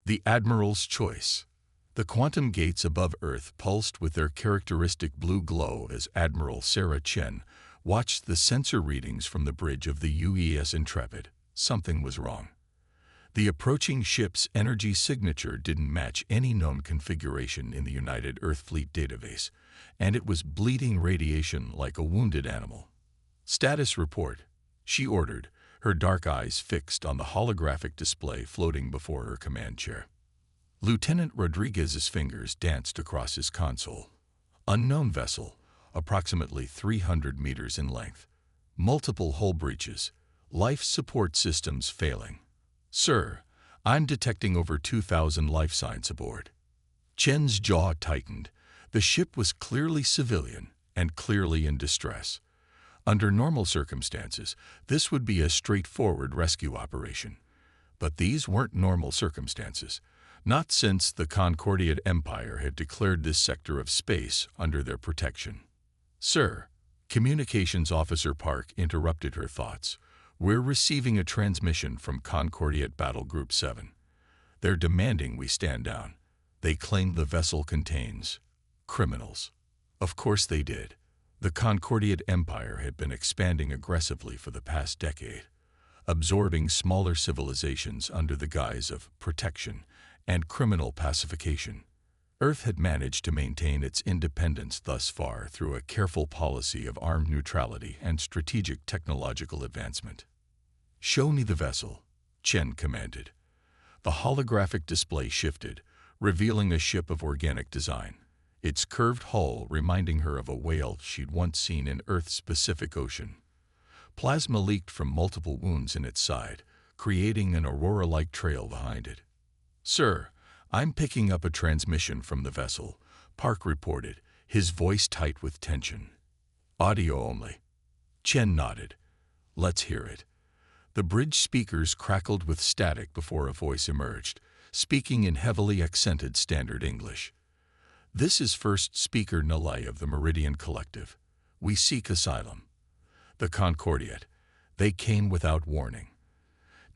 The Admiral's Choice. The quantum gates above Earth pulsed with their characteristic blue glow as Admiral Sarah Chen watched the sensor readings from the bridge of the UES Intrepid. Something was wrong. The approaching ship's energy signature didn't match any known configuration in the United Earth Fleet database, and it was bleeding radiation like a wounded animal. "Status report," she ordered, her dark eyes fixed on the holographic display floating before her command chair. Lieutenant Rodriguez's fingers danced across his console. Unknown vessel, approximately 300 meters in length. Multiple hull breaches. Life support systems failing. "Sir, I'm detecting over 2,000 life signs aboard." Chen's jaw tightened. The ship was clearly civilian and clearly in distress. Under normal circumstances, this would be a straightforward rescue operation. But these weren't normal circumstances, not since the Concordiate Empire had declared this sector of space under their protection. "Sir," Communications Officer Park interrupted her thoughts, "we're receiving a transmission from Concordiate Battle Group 7. They're demanding we stand down. They claim the vessel contains criminals." Of course they did. The Concordiate Empire had been expanding aggressively for the past decade, absorbing smaller civilizations under the guise of protection and criminal pacification. Earth had managed to maintain its independence thus far through a careful policy of armed neutrality and strategic technological advancement. "Show me the vessel," Chen commanded. The holographic display shifted, revealing a ship of organic design, its curved hull reminding her of a whale she'd once seen in Earth's Pacific Ocean. Plasma leaked from multiple wounds in its side, creating an aurora-like trail behind it. "Sir, I'm picking up a transmission from the vessel," Park reported, his voice tight with tension. "Audio only." Chen nodded. "Let's hear it." The bridge speakers crackled with static before a voice emerged, speaking in heavily accented Standard English. "This is First Speaker Nalai of the Meridian Collective. We seek asylum. The Concordiate, they came without warning.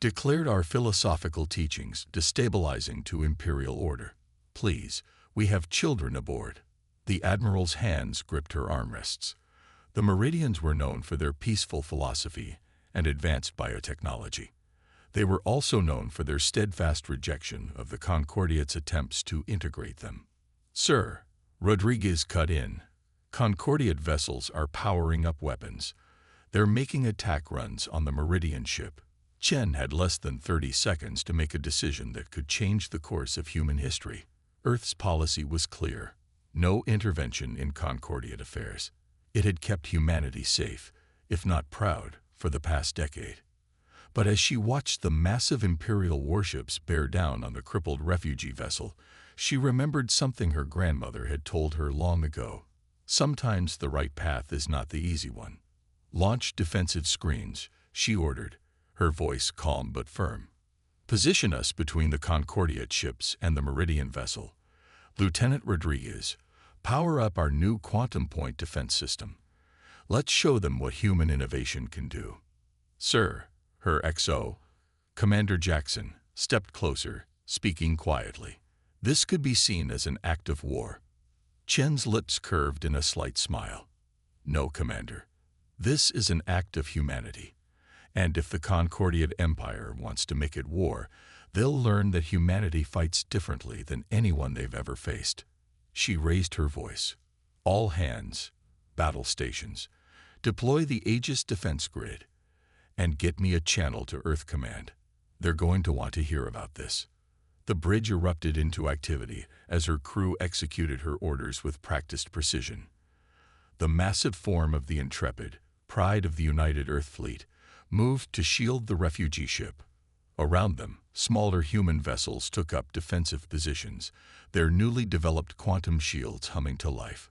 Declared our philosophical teachings destabilizing to imperial order. Please, we have children aboard." The Admiral's hands gripped her armrests. The Meridians were known for their peaceful philosophy and advanced biotechnology. They were also known for their steadfast rejection of the Concordiate's attempts to integrate them. "Sir," Rodriguez cut in, "Concordiate vessels are powering up weapons. They're making attack runs on the Meridian ship." Chen had less than 30 seconds to make a decision that could change the course of human history. Earth's policy was clear: no intervention in Concordiate affairs. It had kept humanity safe, if not proud, for the past decade. But as she watched the massive Imperial warships bear down on the crippled refugee vessel, she remembered something her grandmother had told her long ago. Sometimes the right path is not the easy one. "Launch defensive screens," she ordered, her voice calm but firm. "Position us between the Concordiate ships and the Meridian vessel. Lieutenant Rodriguez, power up our new quantum point defense system. Let's show them what human innovation can do." "Sir," her XO, Commander Jackson, stepped closer, speaking quietly. "This could be seen as an act of war." Chen's lips curved in a slight smile. "No, Commander. This is an act of humanity. And if the Concordiate Empire wants to make it war, they'll learn that humanity fights differently than anyone they've ever faced." She raised her voice. "All hands, battle stations, deploy the Aegis defense grid, and get me a channel to Earth Command. They're going to want to hear about this." The bridge erupted into activity as her crew executed her orders with practiced precision. The massive form of the Intrepid, pride of the United Earth Fleet, moved to shield the refugee ship. Around them, smaller human vessels took up defensive positions, their newly developed quantum shields humming to life.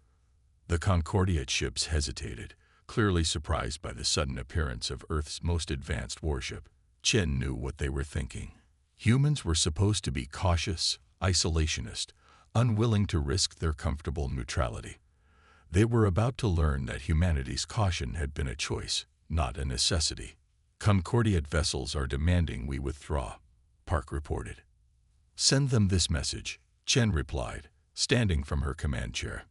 The Concordiate ships hesitated, clearly surprised by the sudden appearance of Earth's most advanced warship. Chen knew what they were thinking. Humans were supposed to be cautious, isolationist, unwilling to risk their comfortable neutrality. They were about to learn that humanity's caution had been a choice, not a necessity. "Concordiate vessels are demanding we withdraw," Park reported. Send them this message, Chen replied, standing from her command chair.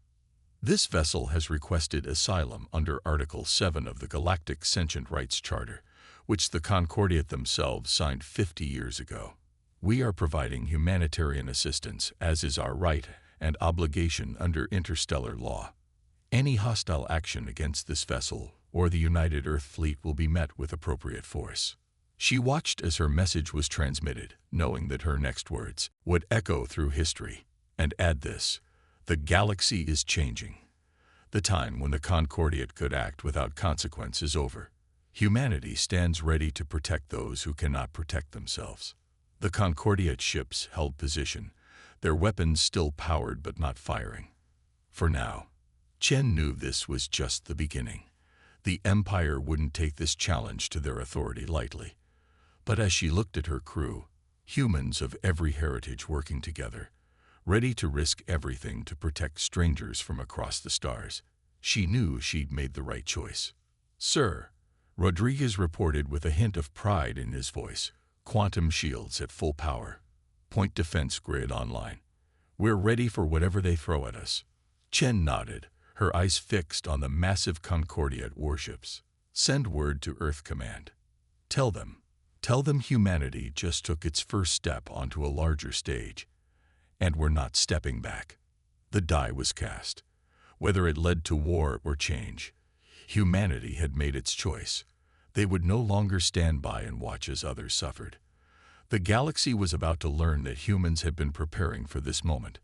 This vessel has requested asylum under Article 7 of the Galactic Sentient Rights Charter, which the Concordiate themselves signed 50 years ago. We are providing humanitarian assistance, as is our right and obligation under interstellar law. Any hostile action against this vessel or the United Earth Fleet will be met with appropriate force. She watched as her message was transmitted, knowing that her next words would echo through history. And add this: the galaxy is changing. The time when the Concordiate could act without consequence is over. Humanity stands ready to protect those who cannot protect themselves. The Concordiate ships held position, their weapons still powered but not firing. For now, Chen knew this was just the beginning. The Empire wouldn't take this challenge to their authority lightly. But as she looked at her crew, humans of every heritage working together, ready to risk everything to protect strangers from across the stars, she knew she'd made the right choice. "Sir," Rodriguez reported with a hint of pride in his voice, "quantum shields at full power. Point defense grid online. We're ready for whatever they throw at us." Chen nodded, her eyes fixed on the massive Concordiate warships. "Send word to Earth Command. Tell them humanity just took its first step onto a larger stage, and we're not stepping back." The die was cast. Whether it led to war or change, humanity had made its choice. They would no longer stand by and watch as others suffered. The galaxy was about to learn that humans had been preparing for this moment,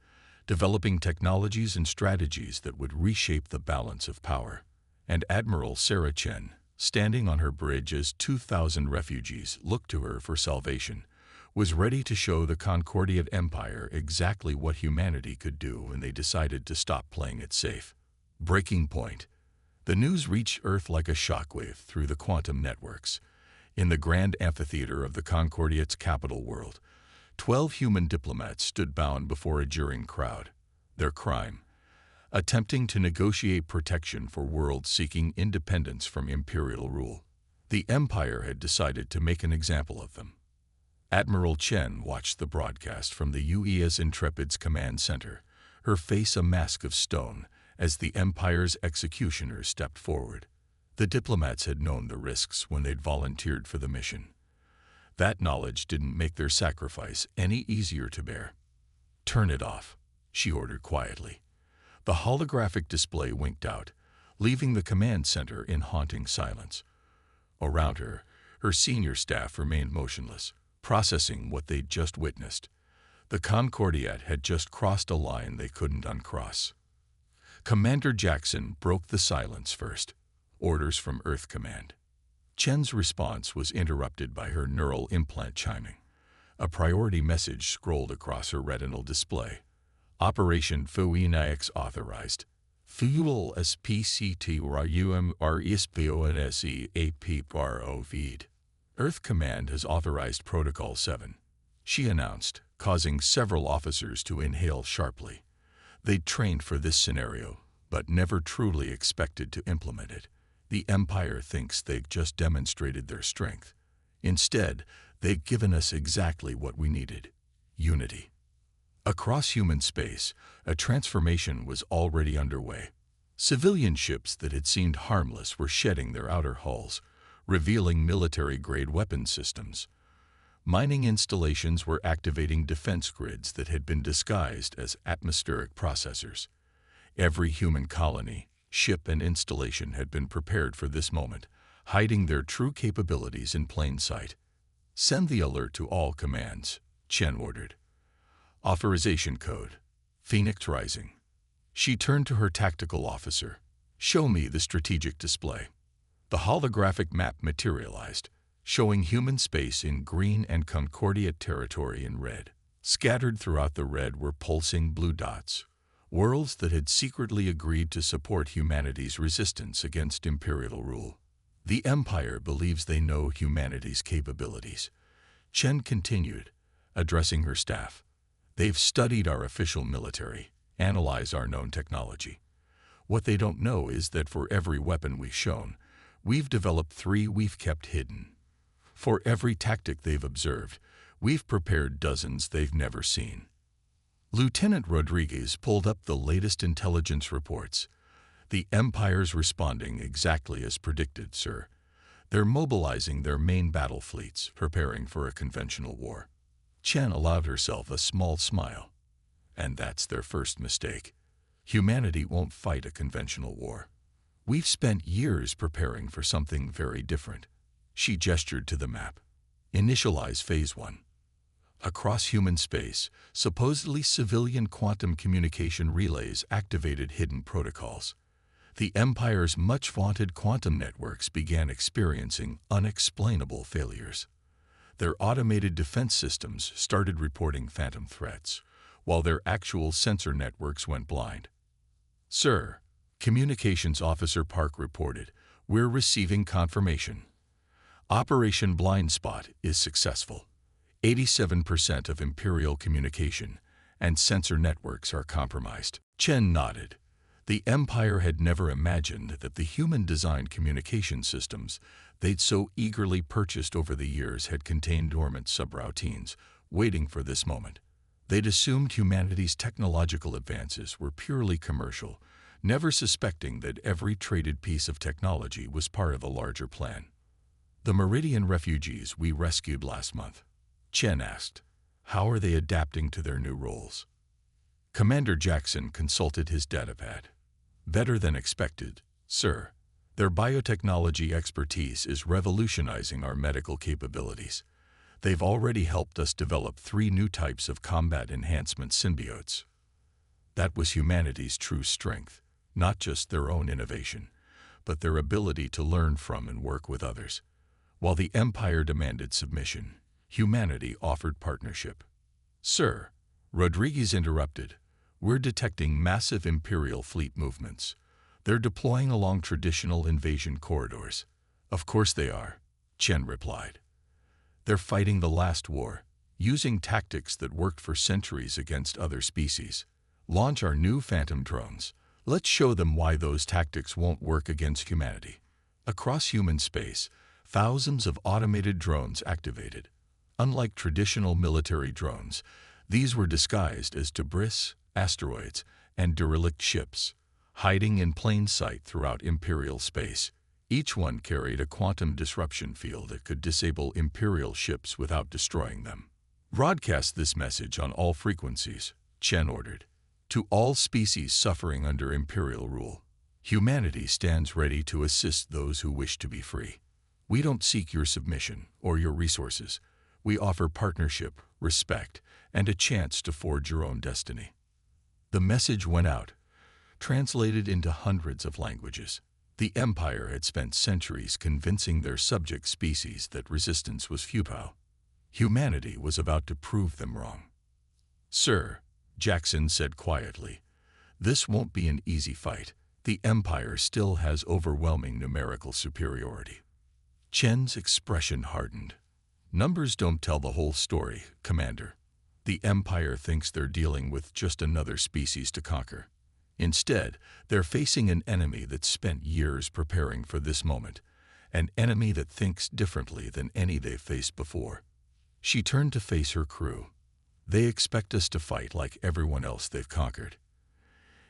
developing technologies and strategies that would reshape the balance of power. And Admiral Sarah Chen, standing on her bridge as 2,000 refugees looked to her for salvation, was ready to show the Concordiate Empire exactly what humanity could do when they decided to stop playing it safe. Breaking point. The news reached Earth like a shockwave through the quantum networks. In the grand amphitheater of the Concordiate's capital world, 12 human diplomats stood bound before a jeering crowd. Their crime: attempting to negotiate protection for worlds seeking independence from imperial rule. The Empire had decided to make an example of them. Admiral Chen watched the broadcast from the UES Intrepid's command center, her face a mask of stone, as the Empire's executioners stepped forward. The diplomats had known the risks when they'd volunteered for the mission. That knowledge didn't make their sacrifice any easier to bear. "Turn it off," she ordered quietly. The holographic display winked out, leaving the command center in haunting silence. Around her, her senior staff remained motionless, processing what they'd just witnessed. The Concordiate had just crossed a line they couldn't uncross. Commander Jackson broke the silence first. "Orders from Earth Command." Chen's response was interrupted by her neural implant chiming. A priority message scrolled across her retinal display. "Operation Fuenix authorized. Fuel SPCT RUMRISPONSE APPROVED. Earth Command has authorized Protocol 7, she announced, causing several officers to inhale sharply. They'd trained for this scenario, but never truly expected to implement it. The Empire thinks they've just demonstrated their strength. Instead, they've given us exactly what we needed: unity. Across human space, a transformation was already underway. Civilian ships that had seemed harmless were shedding their outer hulls, revealing military-grade weapon systems. Mining installations were activating defense grids that had been disguised as atmospheric processors. Every human colony, ship, and installation had been prepared for this moment, hiding their true capabilities in plain sight. "Send the alert to all commands," Chen ordered. "Authorization code: Phoenix Rising." She turned to her tactical officer. "Show me the strategic display." The holographic map materialized, showing human space in green and Concordiate territory in red. Scattered throughout the red were pulsing blue dots, worlds that had secretly agreed to support humanity's resistance against imperial rule. "The Empire believes they know humanity's capabilities," Chen continued, addressing her staff. "They've studied our official military, analyzed our known technology. What they don't know is that for every weapon we've shown, we've developed 3 we've kept hidden. For every tactic they've observed, We've prepared dozens they've never seen. Lieutenant Rodriguez pulled up the latest intelligence reports. The Empire's responding exactly as predicted, sir. They're mobilizing their main battle fleets, preparing for a conventional war. Chen allowed herself a small smile. And that's their first mistake. Humanity won't fight a conventional war. We've spent years preparing for something very different. She gestured to the map. Initialize Phase 1. Across human space, supposedly civilian quantum communication relays activated hidden protocols. The Empire's much-vaunted quantum networks began experiencing unexplainable failures. Their automated defense systems started reporting phantom threats, while their actual sensor networks went blind. Sir, Communications Officer Park reported, we're receiving confirmation. Operation Blind Spot is successful. 87% of Imperial communication and sensor networks are compromised. Chen nodded. The Empire had never imagined that the human-designed communication systems they'd so eagerly purchased over the years had contained dormant subroutines, waiting for this moment. They'd assumed humanity's technological advances were purely commercial, never suspecting that every traded piece of technology was part of a larger plan. The Meridian refugees we rescued last month, Chen asked, how are they adapting to their new roles? Commander Jackson consulted his datapad. Better than expected, sir. Their biotechnology expertise is revolutionizing our medical capabilities. They've already helped us develop 3 new types of combat enhancement symbiotes. That was humanity's true strength, not just their own innovation, but their ability to learn from and work with others. While the Empire demanded submission, humanity offered partnership. Sir, Rodriguez interrupted, we're detecting massive Imperial fleet movements. They're deploying along traditional invasion corridors. Of course they are, Chen replied. They're fighting the last war, using tactics that worked for centuries against other species. Launch our new Phantom drones. Let's show them why those tactics won't work against humanity. Across human space, thousands of automated drones activated. Unlike traditional military drones, these were disguised as debris, asteroids, and derelict ships, hiding in plain sight throughout Imperial space. Each one carried a quantum disruption field that could disable Imperial ships without destroying them. Broadcast this message on all frequencies, Chen ordered. To all species suffering under Imperial rule, humanity stands ready to assist those who wish to be free. We don't seek your submission or your resources. We offer partnership, respect, and a chance to forge your own destiny. The message went out, translated into hundreds of languages. The Empire had spent centuries convincing their subject species that resistance was futile. Humanity was about to prove them wrong. Sir, Jackson said quietly, this won't be an easy fight. The Empire still has overwhelming numerical superiority. Chen's expression hardened. Numbers don't tell the whole story, Commander. The Empire thinks they're dealing with just another species to conquer. Instead, they're facing an enemy that's spent years preparing for this moment, an enemy that thinks differently than any they've faced before. She turned to face her crew. They expect us to fight like everyone else they've conquered.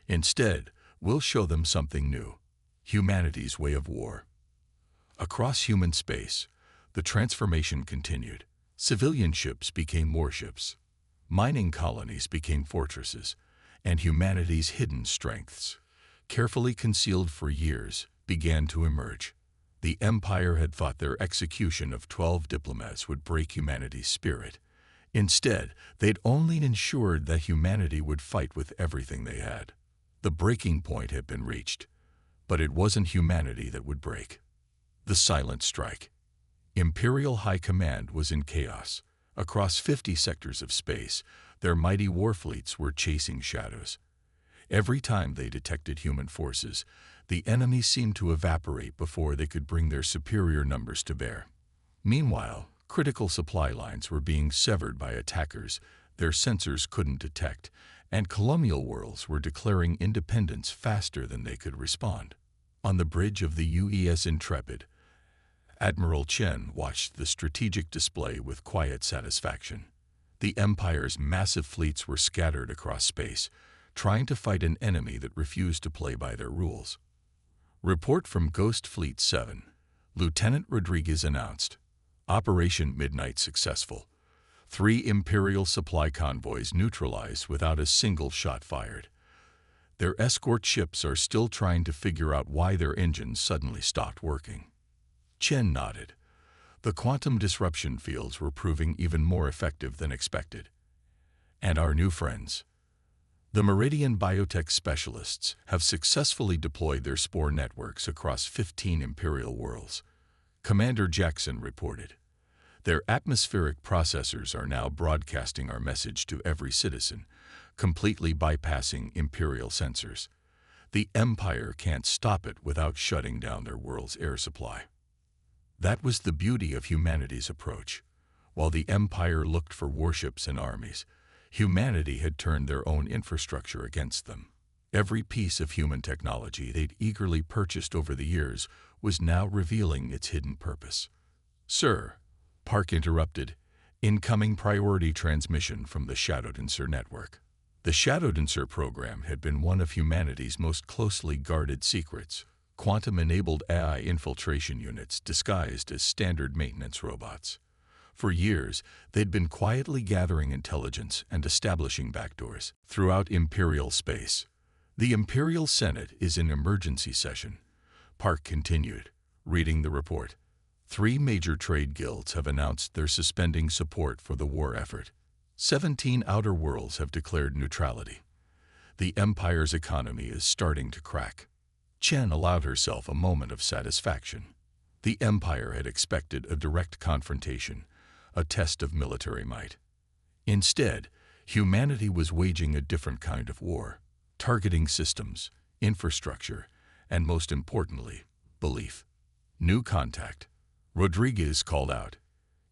Instead, we'll show them something new, humanity's way of war. Across human space, the transformation continued. Civilian ships became warships. Mining colonies became fortresses, and humanity's hidden strengths, carefully concealed for years, began to emerge. The Empire had thought their execution of 12 diplomats would break humanity's spirit. Instead, they'd only ensured that humanity would fight with everything they had. The breaking point had been reached, but it wasn't humanity that would break. The silent strike. Imperial High Command was in chaos. Across 50 sectors of space, their mighty war fleets were chasing shadows. Every time they detected human forces, the enemy seemed to evaporate before they could bring their superior numbers to bear. Meanwhile, critical supply lines were being severed by attackers their sensors couldn't detect, and colonial worlds were declaring independence faster than they could respond. On the bridge of the UES Intrepid, Admiral Chen watched the strategic display with quiet satisfaction. The Empire's massive fleets were scattered across space, trying to fight an enemy that refused to play by their rules. Report from Ghost Fleet 7. Lieutenant Rodriguez announced, Operation Midnight successful. 3 Imperial supply convoys neutralized without a single shot fired. Their escort ships are still trying to figure out why their engines suddenly stopped working. Chen nodded. The quantum disruption fields were proving even more effective than expected. And our new friends. The Meridian biotech specialists have successfully deployed their spore networks across 15 Imperial worlds, Commander Jackson reported. Their atmospheric processors are now broadcasting our message to every citizen, completely bypassing Imperial sensors. The Empire can't stop it without shutting down their world's air supply. That was the beauty of humanity's approach. While the Empire looked for warships and armies, humanity had turned their own infrastructure against them. Every piece of human technology they'd eagerly purchased over the years was now revealing its hidden purpose. Sir, Park interrupted, incoming priority transmission from the Shadowdancer network. The Shadowdancer program had been one of humanity's most closely guarded secrets. Quantum-enabled AI infiltration units disguised as standard maintenance robots. For years, they'd been quietly gathering intelligence and establishing backdoors throughout Imperial space. The Imperial Senate is in emergency session, Park continued, reading the report. 3 major trade guilds have announced they're suspending support for the war effort. 17 outer worlds have declared neutrality. The Empire's economy is starting to crack. Chen allowed herself a moment of satisfaction. The Empire had expected a direct confrontation, a test of military might. Instead, humanity was waging a different kind of war, targeting systems, infrastructure, and most importantly, belief. New contact. Rodriguez called out.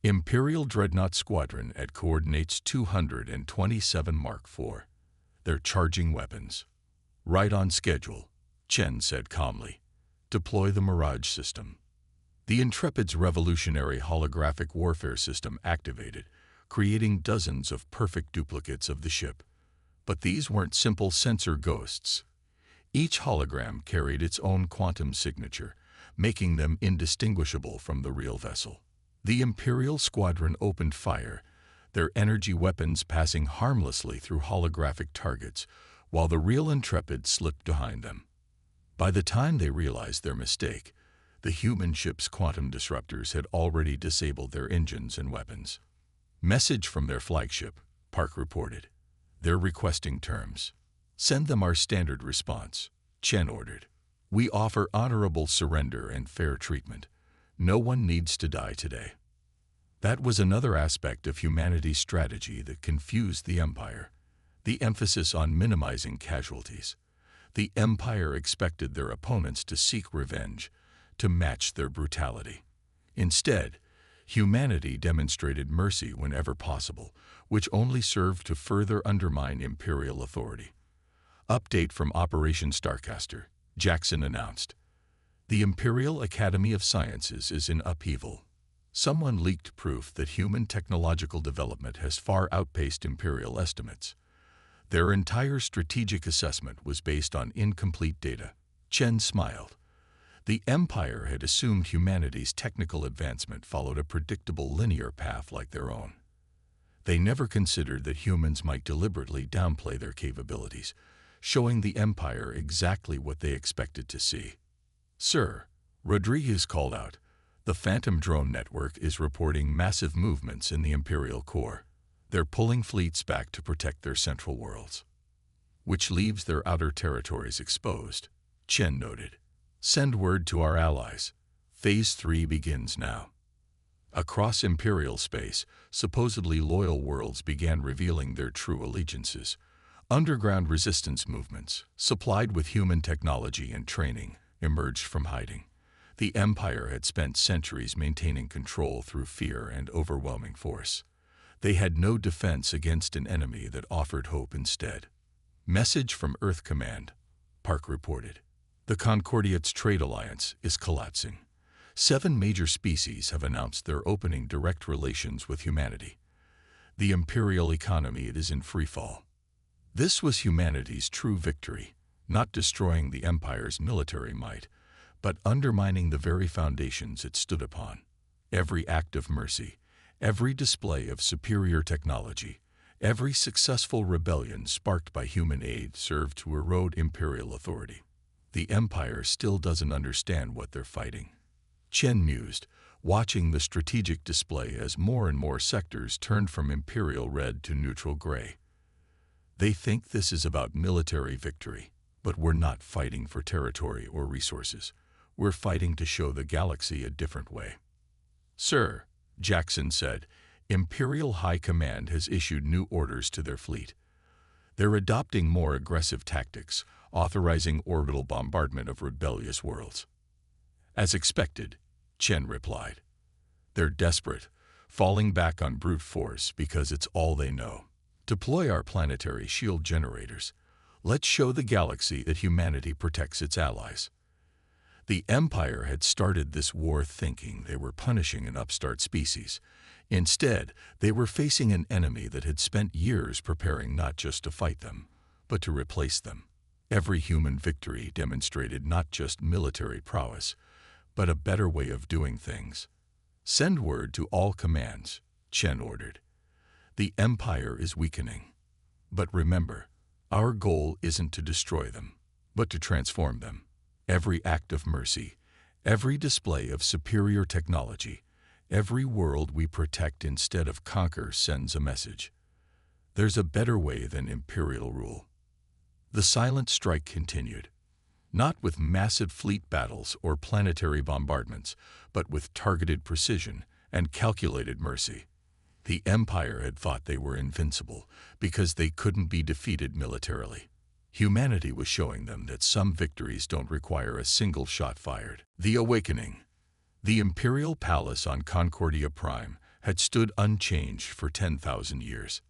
Imperial Dreadnought Squadron at coordinates 227 Mark IV. They're charging weapons. Right on schedule, Chen said calmly. Deploy the Mirage system. The Intrepid's revolutionary holographic warfare system activated, creating dozens of perfect duplicates of the ship. But these weren't simple sensor ghosts. Each hologram carried its own quantum signature, making them indistinguishable from the real vessel. The Imperial squadron opened fire, their energy weapons passing harmlessly through holographic targets, while the real Intrepid slipped behind them. By the time they realized their mistake, the human ship's quantum disruptors had already disabled their engines and weapons. Message from their flagship, Park reported. They're requesting terms. Send them our standard response, Chen ordered. We offer honorable surrender and fair treatment. No one needs to die today. That was another aspect of humanity's strategy that confused the Empire, the emphasis on minimizing casualties. The Empire expected their opponents to seek revenge, to match their brutality. Instead, humanity demonstrated mercy whenever possible, which only served to further undermine Imperial authority. Update from Operation Starcaster, Jackson announced. The Imperial Academy of Sciences is in upheaval. Someone leaked proof that human technological development has far outpaced Imperial estimates. Their entire strategic assessment was based on incomplete data. Chen smiled. The Empire had assumed humanity's technical advancement followed a predictable linear path like their own. They never considered that humans might deliberately downplay their capabilities, showing the Empire exactly what they expected to see. Sir, Rodriguez called out, the Phantom Drone Network is reporting massive movements in the Imperial core. They're pulling fleets back to protect their central worlds, which leaves their outer territories exposed, Chen noted. Send word to our allies. Phase 3 begins now. Across Imperial space, supposedly loyal worlds began revealing their true allegiances. Underground resistance movements, supplied with human technology and training, emerged from hiding. The Empire had spent centuries maintaining control through fear and overwhelming force. They had no defense against an enemy that offered hope instead. Message from Earth Command, Park reported. The Concordiate's trade alliance is collapsing. 7 major species have announced they're opening direct relations with humanity. The imperial economy is in freefall. This was humanity's true victory, not destroying the empire's military might, but undermining the very foundations it stood upon. Every act of mercy, every display of superior technology, every successful rebellion sparked by human aid served to erode imperial authority. The empire still doesn't understand what they're fighting. Chen mused, watching the strategic display as more and more sectors turned from imperial red to neutral gray. They think this is about military victory, but we're not fighting for territory or resources. We're fighting to show the galaxy a different way. Sir, Jackson said, Imperial High Command has issued new orders to their fleet. They're adopting more aggressive tactics, authorizing orbital bombardment of rebellious worlds. As expected, Chen replied. They're desperate, falling back on brute force because it's all they know. Deploy our planetary shield generators. Let's show the galaxy that humanity protects its allies. The Empire had started this war thinking they were punishing an upstart species. Instead, they were facing an enemy that had spent years preparing not just to fight them, but to replace them. Every human victory demonstrated not just military prowess, but a better way of doing things. Send word to all commands, Chen ordered. The Empire is weakening. But remember, our goal isn't to destroy them, but to transform them. Every act of mercy, every display of superior technology, every world we protect instead of conquer sends a message. There's a better way than imperial rule. The silent strike continued, not with massive fleet battles or planetary bombardments, but with targeted precision and calculated mercy. The Empire had thought they were invincible because they couldn't be defeated militarily. Humanity was showing them that some victories don't require a single shot fired. The Awakening. The Imperial Palace on Concordia Prime had stood unchanged for 10,000 years.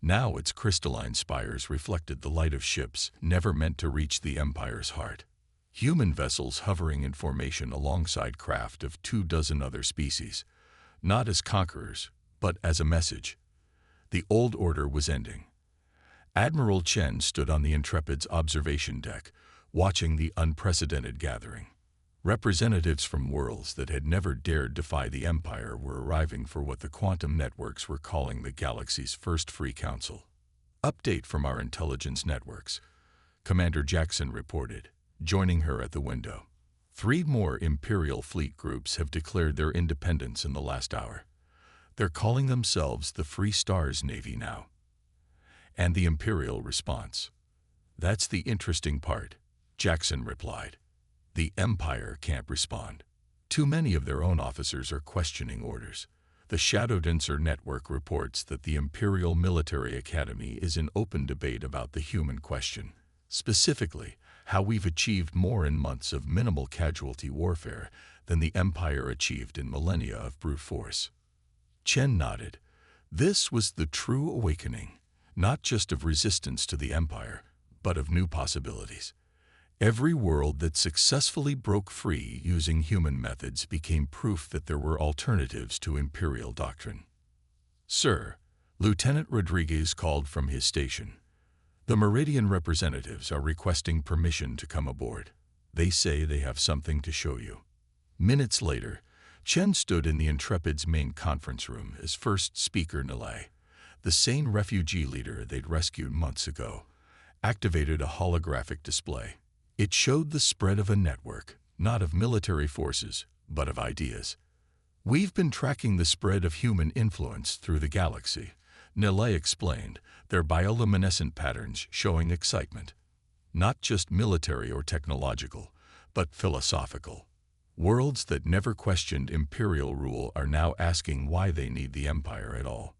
Now its crystalline spires reflected the light of ships never meant to reach the Empire's heart. Human vessels hovering in formation alongside craft of 24 other species, not as conquerors, but as a message. The old order was ending. Admiral Chen stood on the Intrepid's observation deck, watching the unprecedented gathering. Representatives from worlds that had never dared defy the Empire were arriving for what the quantum networks were calling the galaxy's first free council. Update from our intelligence networks, Commander Jackson reported, joining her at the window. 3 more Imperial fleet groups have declared their independence in the last hour. They're calling themselves the Free Stars Navy now. And the Imperial response. That's the interesting part, Jackson replied. The Empire can't respond. Too many of their own officers are questioning orders. The Shadow Dancer Network reports that the Imperial Military Academy is in open debate about the human question. Specifically, how we've achieved more in months of minimal casualty warfare than the Empire achieved in millennia of brute force. Chen nodded. This was the true awakening, not just of resistance to the Empire, but of new possibilities. Every world that successfully broke free using human methods became proof that there were alternatives to imperial doctrine. Sir, Lieutenant Rodriguez called from his station. The Meridian representatives are requesting permission to come aboard. They say they have something to show you. Minutes later, Chen stood in the Intrepid's main conference room as first speaker Nalai, the sane refugee leader they'd rescued months ago, activated a holographic display. It showed the spread of a network, not of military forces, but of ideas. We've been tracking the spread of human influence through the galaxy, Nalai explained, their bioluminescent patterns showing excitement. Not just military or technological, but philosophical. Worlds that never questioned imperial rule are now asking why they need the Empire at all.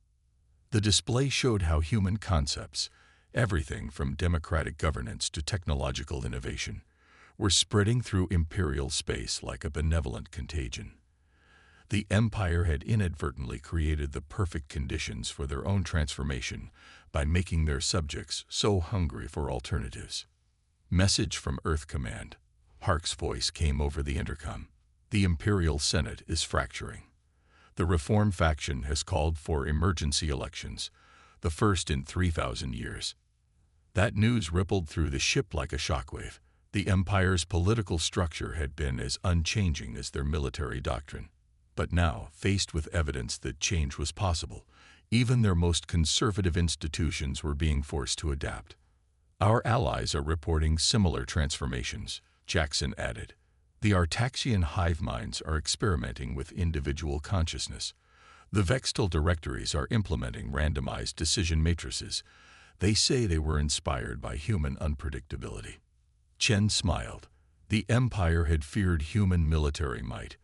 The display showed how human concepts, everything from democratic governance to technological innovation, were spreading through imperial space like a benevolent contagion. The Empire had inadvertently created the perfect conditions for their own transformation by making their subjects so hungry for alternatives. Message from Earth Command. Hark's voice came over the intercom. The Imperial Senate is fracturing. The Reform faction has called for emergency elections, the first in 3,000 years. That news rippled through the ship like a shockwave. The Empire's political structure had been as unchanging as their military doctrine. But now, faced with evidence that change was possible, even their most conservative institutions were being forced to adapt. Our allies are reporting similar transformations, Jackson added. The Artaxian hive minds are experimenting with individual consciousness. The Vextal directories are implementing randomized decision matrices. They say they were inspired by human unpredictability. Chen smiled. The Empire had feared human military might,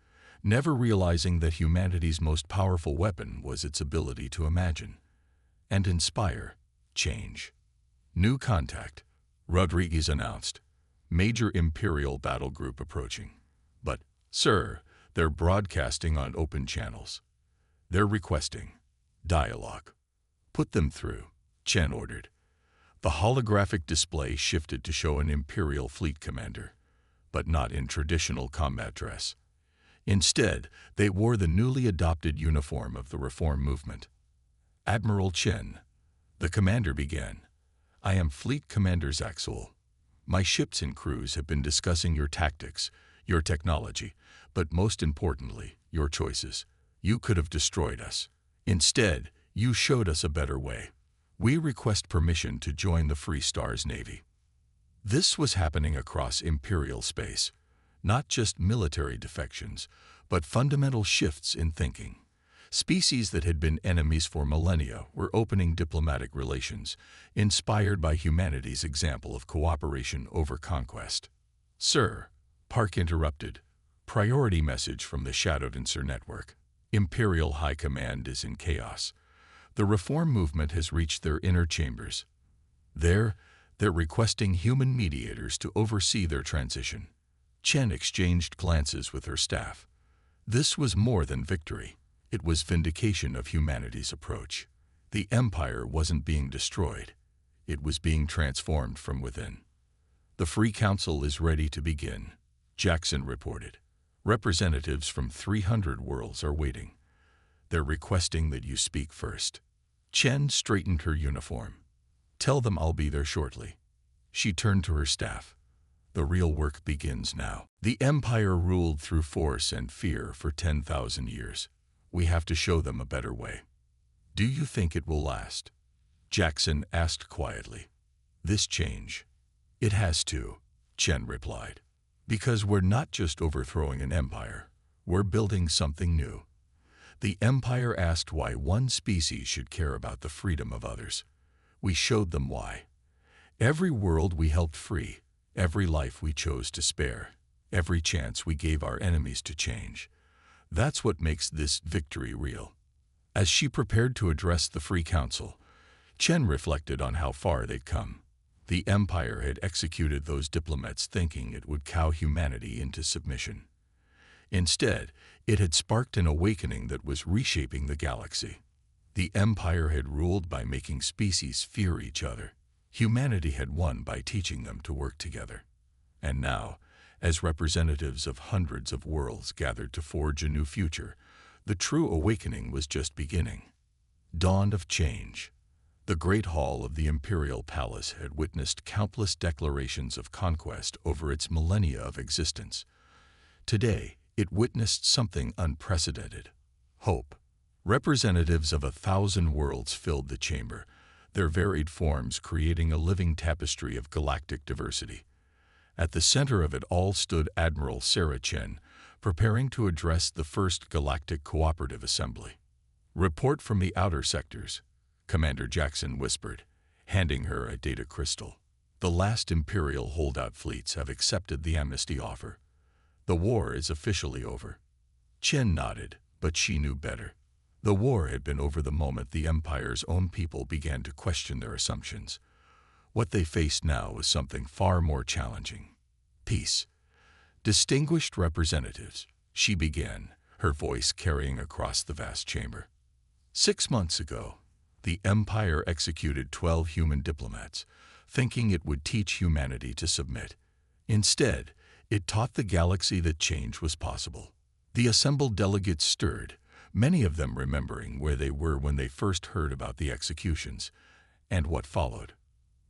never realizing that humanity's most powerful weapon was its ability to imagine and inspire change. New contact, Rodriguez announced. Major Imperial battle group approaching. But, sir, they're broadcasting on open channels. They're requesting dialogue. Put them through, Chen ordered. The holographic display shifted to show an Imperial fleet commander, but not in traditional combat dress. Instead, they wore the newly adopted uniform of the Reform movement. Admiral Chen, the commander began. I am Fleet Commander Zaxul. My ships and crews have been discussing your tactics, your technology, but most importantly, your choices. You could have destroyed us. Instead, you showed us a better way. We request permission to join the Free Stars Navy. This was happening across Imperial space, not just military defections, but fundamental shifts in thinking. Species that had been enemies for millennia were opening diplomatic relations, inspired by humanity's example of cooperation over conquest. Sir, Park interrupted. Priority message from the Shadowdancer network. Imperial High Command is in chaos. The Reform movement has reached their inner chambers. They're requesting human mediators to oversee their transition. Chen exchanged glances with her staff. This was more than victory. It was vindication of humanity's approach. The Empire wasn't being destroyed. It was being transformed from within. The Free Council is ready to begin, Jackson reported. Representatives from 300 worlds are waiting. They're requesting that you speak first. Chen straightened her uniform. Tell them I'll be there shortly. She turned to her staff. The real work begins now. The Empire ruled through force and fear for 10,000 years. We have to show them a better way. Do you think it will last? Jackson asked quietly. This change. It has to, Chen replied. Because we're not just overthrowing an empire, we're building something new. The Empire asked why one species should care about the freedom of others. We showed them why. Every world we helped free, every life we chose to spare, every chance we gave our enemies to change. That's what makes this victory real. As she prepared to address the Free Council, Chen reflected on how far they'd come. The Empire had executed those diplomats thinking it would cow humanity into submission. Instead, it had sparked an awakening that was reshaping the galaxy. The Empire had ruled by making species fear each other. Humanity had won by teaching them to work together. And now, as representatives of hundreds of worlds gathered to forge a new future, the true awakening was just beginning. Dawn of change. The Great Hall of the Imperial Palace had witnessed countless declarations of conquest over its millennia of existence. Today, it witnessed something unprecedented. Hope. Representatives of 1,000 worlds filled the chamber, their varied forms creating a living tapestry of galactic diversity. At the center of it all stood Admiral Sarah Chen, preparing to address the first Galactic Cooperative Assembly. Report from the outer sectors, Commander Jackson whispered, handing her a data crystal. The last Imperial holdout fleets have accepted the amnesty offer. The war is officially over. Chen nodded, but she knew better. The war had been over the moment the Empire's own people began to question their assumptions. What they faced now was something far more challenging. Peace. Distinguished representatives, she began, her voice carrying across the vast chamber. 6 months ago, the Empire executed 12 human diplomats, thinking it would teach humanity to submit. Instead, it taught the galaxy that change was possible. The assembled delegates stirred, many of them remembering where they were when they first heard about the executions and what followed.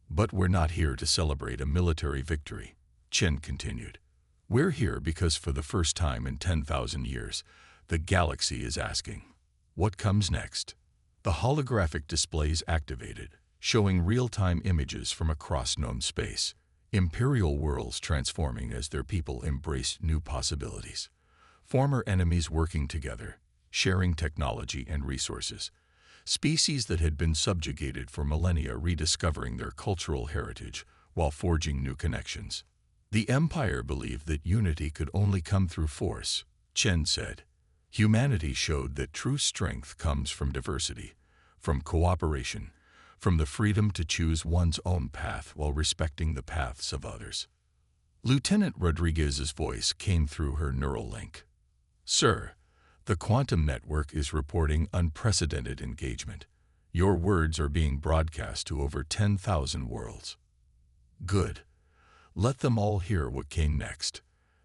"But we're not here to celebrate a military victory," Chen continued. "We're here because for the first time in 10,000 years, the galaxy is asking, what comes next?" The holographic displays activated, showing real-time images from across known space, imperial worlds transforming as their people embraced new possibilities. Former enemies working together, sharing technology and resources. Species that had been subjugated for millennia rediscovering their cultural heritage while forging new connections. The Empire believed that unity could only come through force, Chen said. Humanity showed that true strength comes from diversity, from cooperation, from the freedom to choose one's own path while respecting the paths of others. Lieutenant Rodriguez's voice came through her neural link. "Sir, the quantum network is reporting unprecedented engagement. Your words are being broadcast to over 10,000 worlds." "Good. Let them all hear what came next."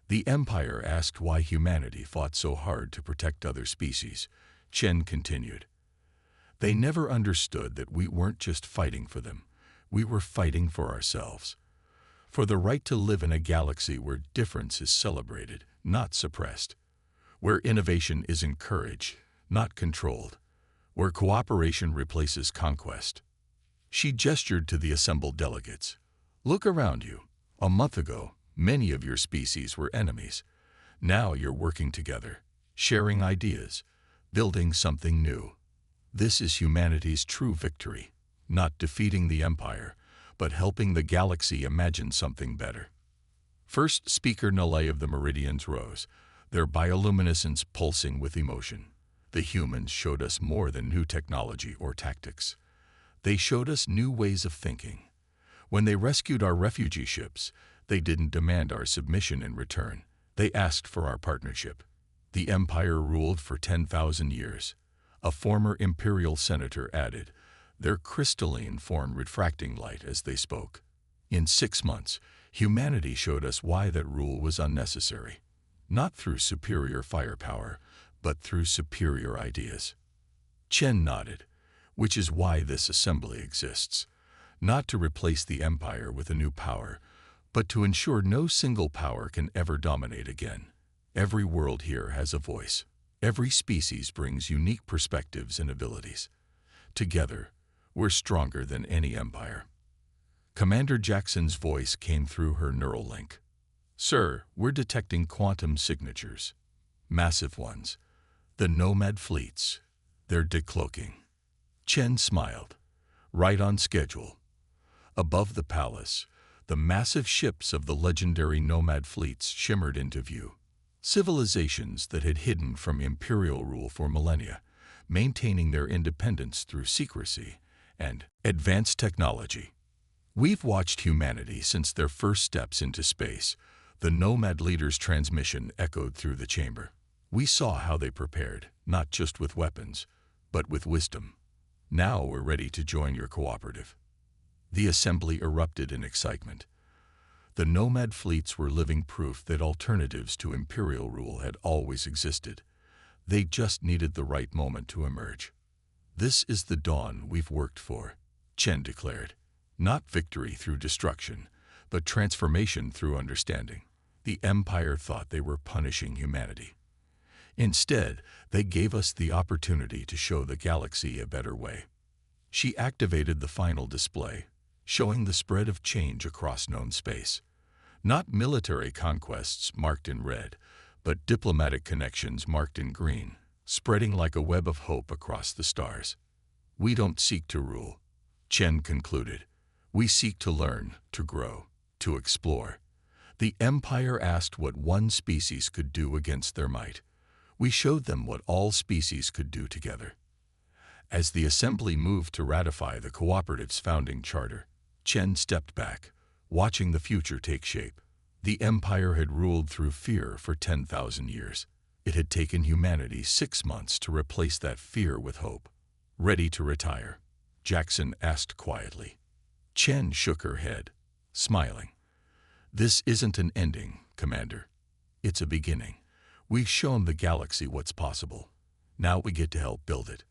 The Empire asked why humanity fought so hard to protect other species. Chen continued. "They never understood that we weren't just fighting for them. We were fighting for ourselves. For the right to live in a galaxy where difference is celebrated, not suppressed. Where innovation is encouraged, not controlled. Where cooperation replaces conquest." She gestured to the assembled delegates. "Look around you. A month ago, many of your species were enemies. Now you're working together, sharing ideas, building something new. This is humanity's true victory, not defeating the Empire, but helping the galaxy imagine something better." First speaker Nalay of the Meridians rose, their bioluminescence pulsing with emotion. "The humans showed us more than new technology or tactics. They showed us new ways of thinking. When they rescued our refugee ships, they didn't demand our submission in return. They asked for our partnership." The Empire ruled for 10,000 years. A former imperial senator added, their crystalline form refracting light as they spoke. "In 6 months, humanity showed us why that rule was unnecessary. Not through superior firepower, but through superior ideas." Chen nodded, "Which is why this assembly exists. Not to replace the Empire with a new power, but to ensure no single power can ever dominate again. Every world here has a voice. Every species brings unique perspectives and abilities. Together, we're stronger than any empire." Commander Jackson's voice came through her neural link. "Sir, we're detecting quantum signatures. Massive ones. The nomad fleets. They're decloaking." Chen smiled. "Right on schedule." Above the palace, the massive ships of the legendary nomad fleets shimmered into view. Civilizations that had hidden from imperial rule for millennia, maintaining their independence through secrecy and advanced technology. "We've watched humanity since their first steps into space." The nomad leader's transmission echoed through the chamber. "We saw how they prepared, not just with weapons, but with wisdom. Now we're ready to join your cooperative." The assembly erupted in excitement. The nomad fleets were living proof that alternatives to imperial rule had always existed. They just needed the right moment to emerge. "This is the dawn we've worked for," Chen declared. "Not victory through destruction, but transformation through understanding." The Empire thought they were punishing humanity. Instead, they gave us the opportunity to show the galaxy a better way. She activated the final display, showing the spread of change across known space. Not military conquests marked in red, but diplomatic connections marked in green, spreading like a web of hope across the stars. "We don't seek to rule," Chen concluded. "We seek to learn, to grow, to explore." The Empire asked what one species could do against their might. We showed them what all species could do together. As the assembly moved to ratify the cooperative's founding charter, Chen stepped back, watching the future take shape. The Empire had ruled through fear for 10,000 years. It had taken humanity 6 months to replace that fear with hope. "Ready to retire?" Jackson asked quietly. Chen shook her head, smiling. "This isn't an ending, Commander. It's a beginning. We've shown the galaxy what's possible. Now we get to help build it.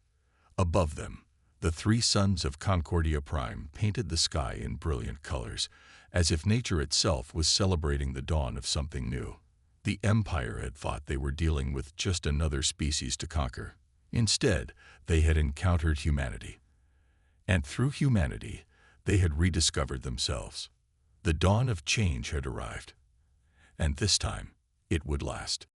Above them, the three sons of Concordia Prime painted the sky in brilliant colors, as if nature itself was celebrating the dawn of something new. The Empire had thought they were dealing with just another species to conquer. Instead, they had encountered humanity. And through humanity, they had rediscovered themselves. The dawn of change had arrived. And this time, it would last.